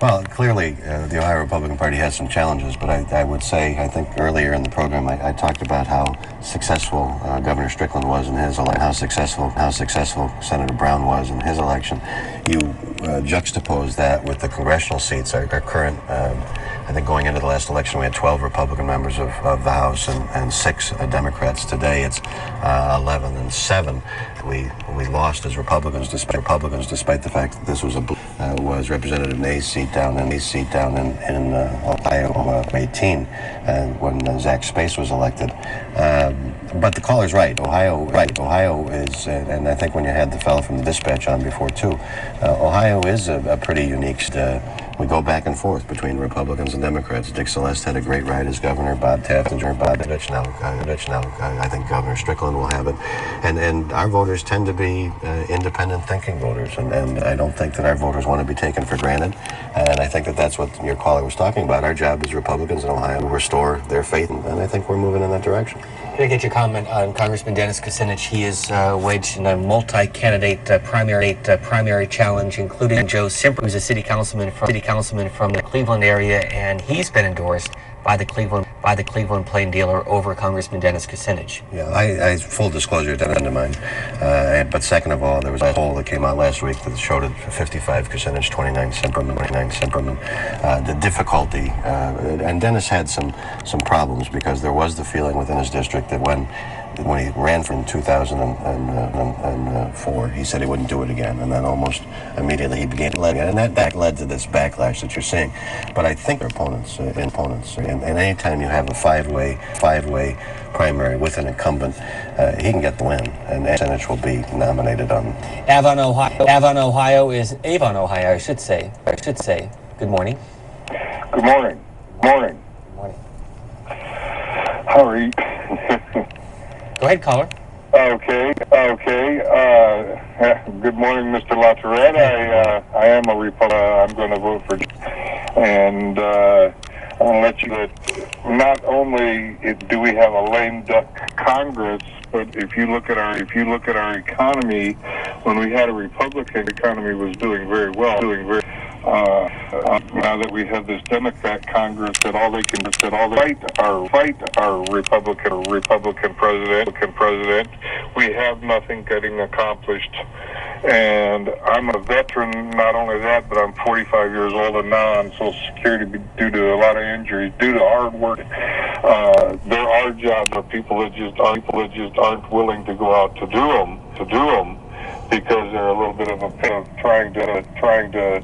Well, clearly, the Ohio Republican Party has some challenges, but I would say, I think earlier in the program, I talked about how successful Governor Strickland was in his election, how successful Senator Brown was in his election. You juxtapose that with the congressional seats. Our current, I think going into the last election, we had 12 Republican members of the House and 6 Democrats. Today, it's 11 and 7. We lost as Republicans, despite the fact that this was was Representative Nay's seat down in Ohio 18, when Zach Space was elected. But the caller's right. Ohio is, and I think when you had the fellow from the Dispatch on before too, Ohio is a pretty unique. We go back and forth between Republicans and Democrats. Dick Celeste had a great ride as governor. Bob Taftinger, now I think Governor Strickland will have it. And our voters tend to be independent thinking voters. And I don't think that our voters want to be taken for granted. And I think that that's what your caller was talking about. Our job as Republicans in Ohio to restore their faith. And I think we're moving in that direction. Can I get your comment on Congressman Dennis Kucinich? He is waged in a multi-candidate primary challenge, including Joe Simper, who's a city councilman from the Cleveland area, and he's been endorsed by the Cleveland Plain Dealer over Congressman Dennis Kucinich. Yeah, I full disclosure, a friend of mine. But second of all, there was a poll that came out last week that showed it 55 Kucinich, 29 Simperman. The difficulty, and Dennis had some problems because there was the feeling within his district that when he ran from 2004, he said he wouldn't do it again, and then almost immediately he began to let it, and that led to this backlash that you're seeing. But I think their opponents, and anytime you have a five-way primary with an incumbent, he can get the win, and Kucinich will be nominated on. Avon, Ohio, I should say. Good morning. Good morning. Morning. How are you? Go ahead, caller. Okay. Good morning, Mr. LaTourette. I am a Republican. I'm going to vote for, and I'll let you that not only do we have a lame duck Congress, but if you look at our economy, when we had a Republican, the economy was doing very well. Now that we have this Democrat Congress, that all they can do is fight our Republican president. We have nothing getting accomplished. And I'm a veteran, not only that, but I'm 45 years old and now on Social Security due to a lot of injuries, due to hard work. There are jobs for people that just aren't willing to go out to do them, because they're a little bit of a pain of trying to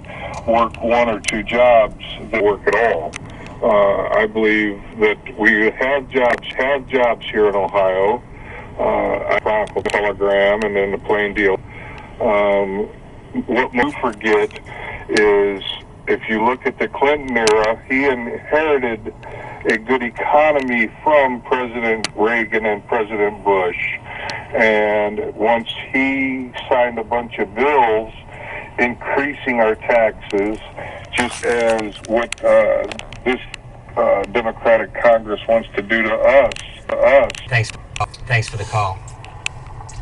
work 1 or 2 jobs that work at all. I believe that we have jobs here in Ohio. I Chronicle Telegram and then the Plain Deal. What we forget is, if you look at the Clinton era, he inherited a good economy from President Reagan and President Bush. And once he signed a bunch of bills increasing our taxes, just as what this Democratic Congress wants to do to us. Thanks for the call.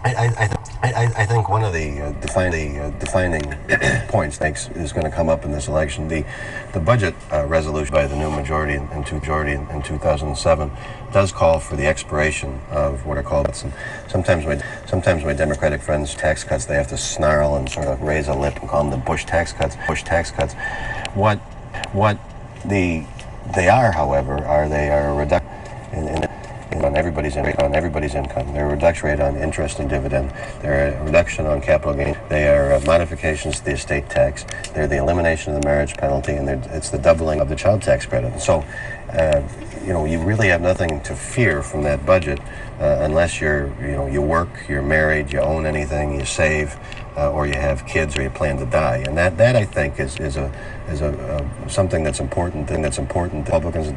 I think one of the defining points is going to come up in this election. The budget resolution by the new majority in 2007 does call for the expiration of what are called, sometimes my Democratic friends, tax cuts. They have to snarl and sort of raise a lip and call them the Bush tax cuts. What they are, however, are a reduction on everybody's income. They're a reduction rate on interest and dividend. They're a reduction on capital gain. They are modifications to the estate tax. They're the elimination of the marriage penalty, and it's the doubling of the child tax credit. And so, you really have nothing to fear from that budget unless you work, you're married, you own anything, you save, or you have kids, or you plan to die. And that I think is something that's important. Republicans and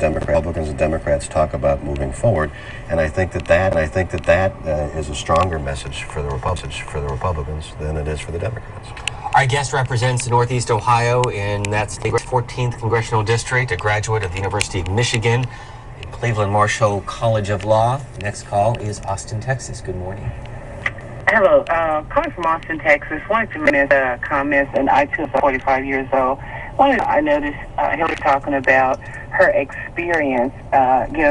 Democrats talk about moving forward. And I think that is a stronger message for the Republicans than it is for the Democrats. Our guest represents Northeast Ohio, and that's the 14th Congressional District, a graduate of the University of Michigan, Cleveland Marshall College of Law. The next call is Austin, Texas. Good morning. Hello, calling from Austin, Texas. Wanted to make comments, and I too am 45 years old. One, I noticed Hillary talking about her experience,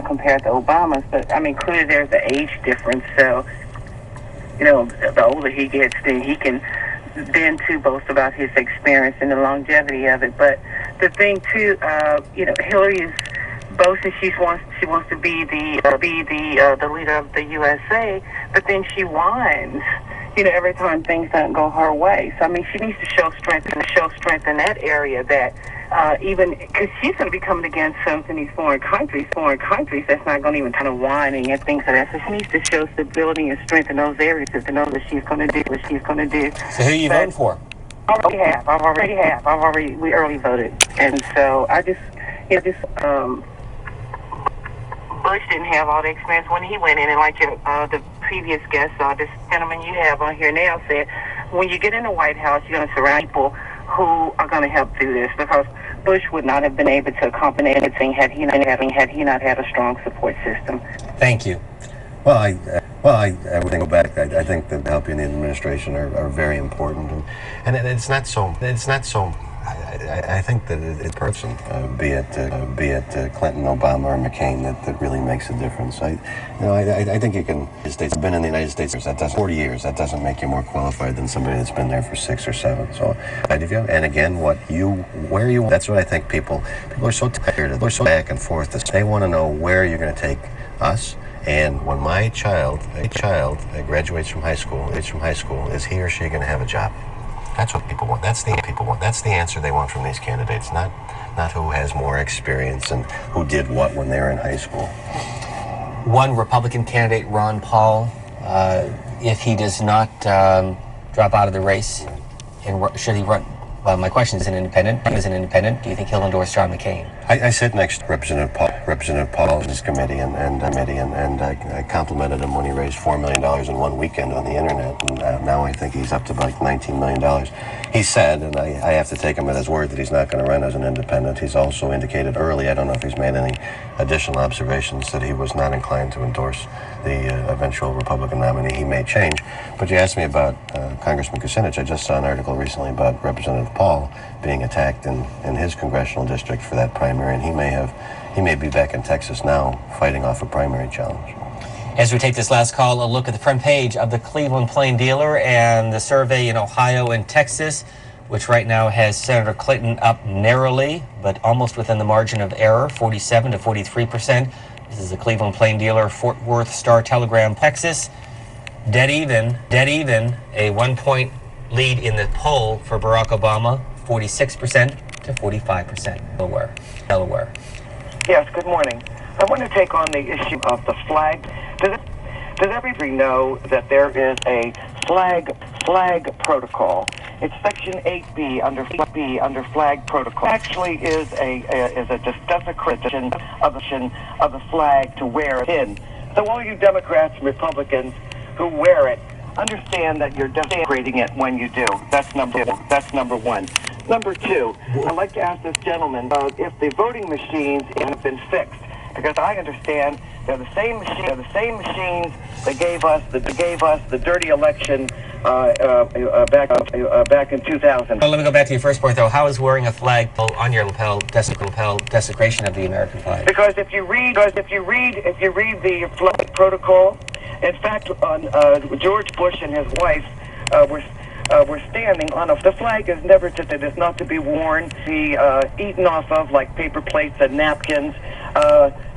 compared to Obama's. But I mean, clearly there's an age difference. So, the older he gets, then he can then too boast about his experience and the longevity of it. But the thing too, Hillary is boasting she wants to be the leader of the USA, but then she whines, every time things don't go her way. So I mean, she needs to show strength in that area. That even because she's going to be coming against some in these foreign countries that's not going to even kind of whining and things like that. So she needs to show stability and strength in those areas to know that she's going to do what she's going to do. So who are you voting for? We early voted, and so Bush didn't have all the experience when he went in, and like the previous guest, this gentleman you have on here now said, when you get in the White House, you're going to surround people who are going to help do this, because Bush would not have been able to accomplish anything had he not had a strong support system. Thank you. Well, I would go back. I think that helping the administration are very important, and it's not so. I think that it's person, be it Clinton, Obama, or McCain, that really makes a difference. I think you can. States been in the United States. That doesn't 40 years. That doesn't make you more qualified than somebody that's been there for 6 or 7. So, and again, where you. That's what I think. People are so tired. They're so back and forth. They want to know where you're going to take us. And when my child graduates from high school, is he or she going to have a job? That's what people want. That's the answer they want from these candidates, not who has more experience and who did what when they were in high school. One Republican candidate, Ron Paul, if he does not drop out of the race, and should he run? Well, my question is an independent. Do you think he'll endorse John McCain? I sit next to Representative Paul in his committee, and I complimented him when he raised $4 million in one weekend on the internet, and now I think he's up to like $19 million. He said, and I have to take him at his word, that he's not going to run as an independent. He's also indicated early, I don't know if he's made any additional observations, that he was not inclined to endorse the eventual Republican nominee. He may change. But you asked me about Congressman Kucinich. I just saw an article recently about Representative Paul being attacked in his congressional district for that primary, and he may be back in Texas now fighting off a primary challenge. As we take this last call, a look at the front page of the Cleveland Plain Dealer and the survey in Ohio and Texas, which right now has Senator Clinton up narrowly, but almost within the margin of error, 47 to 43%. This is the Cleveland Plain Dealer, Fort Worth Star-Telegram, Texas. Dead even, a 1-point lead in the poll for Barack Obama, 46% to 45%. Delaware. Yes, good morning. I want to take on the issue of the flag. Does everybody know that there is a flag protocol? It's Section 8B under flag protocol. It actually is a desecration of the flag to wear it in. So all you Democrats and Republicans who wear it, understand that you're desecrating it when you do. That's number one. Number two, I'd like to ask this gentleman if the voting machines have been fixed, because I understand they're the same machines that gave us the dirty election back in 2000. Well, let me go back to your first point, though. How is wearing a flag on your lapel desecration of the American flag? Because if you read the flag protocol, in fact, George Bush and his wife were standing on the flag is not to be worn, eaten off of like paper plates and napkins.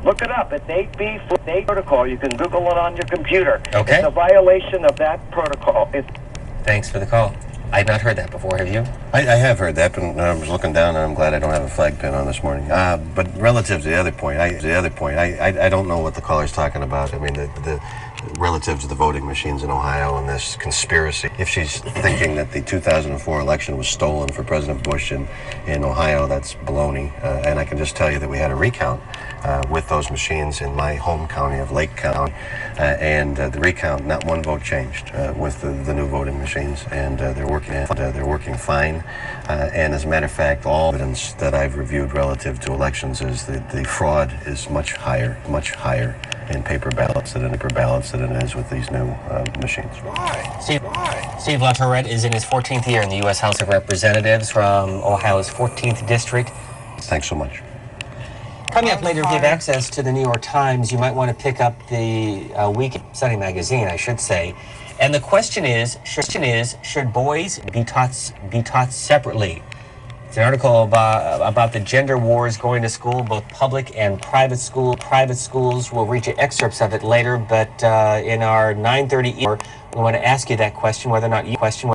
Look it up. It's 8B protocol. You can Google it on your computer. Okay. It's a violation of that protocol. Thanks for the call. I had not heard that before. Have you? I have heard that, but I was looking down, and I'm glad I don't have a flag pin on this morning. But relative to the other point, I don't know what the caller's talking about. I mean, the relative to the voting machines in Ohio and this conspiracy. If she's thinking that the 2004 election was stolen for President Bush in Ohio, that's baloney. And I can just tell you that we had a recount with those machines in my home county of Lake County. And the recount, not one vote changed with the new voting machines. And they're working. they're working fine. And as a matter of fact, all evidence that I've reviewed relative to elections is that the fraud is much higher in paper ballots than it is with these new machines. Steve LaTourette is in his 14th year in the U.S. House of Representatives from Ohio's 14th District. Thanks so much. Coming up later, if you have access to the New York Times, you might want to pick up the Sunday magazine, I should say. And the question is, should boys be taught separately? It's an article about the gender wars going to school, both public and private school. Private schools, we'll read you excerpts of it later, but in our 9:30 hour, we want to ask you that question, whether or not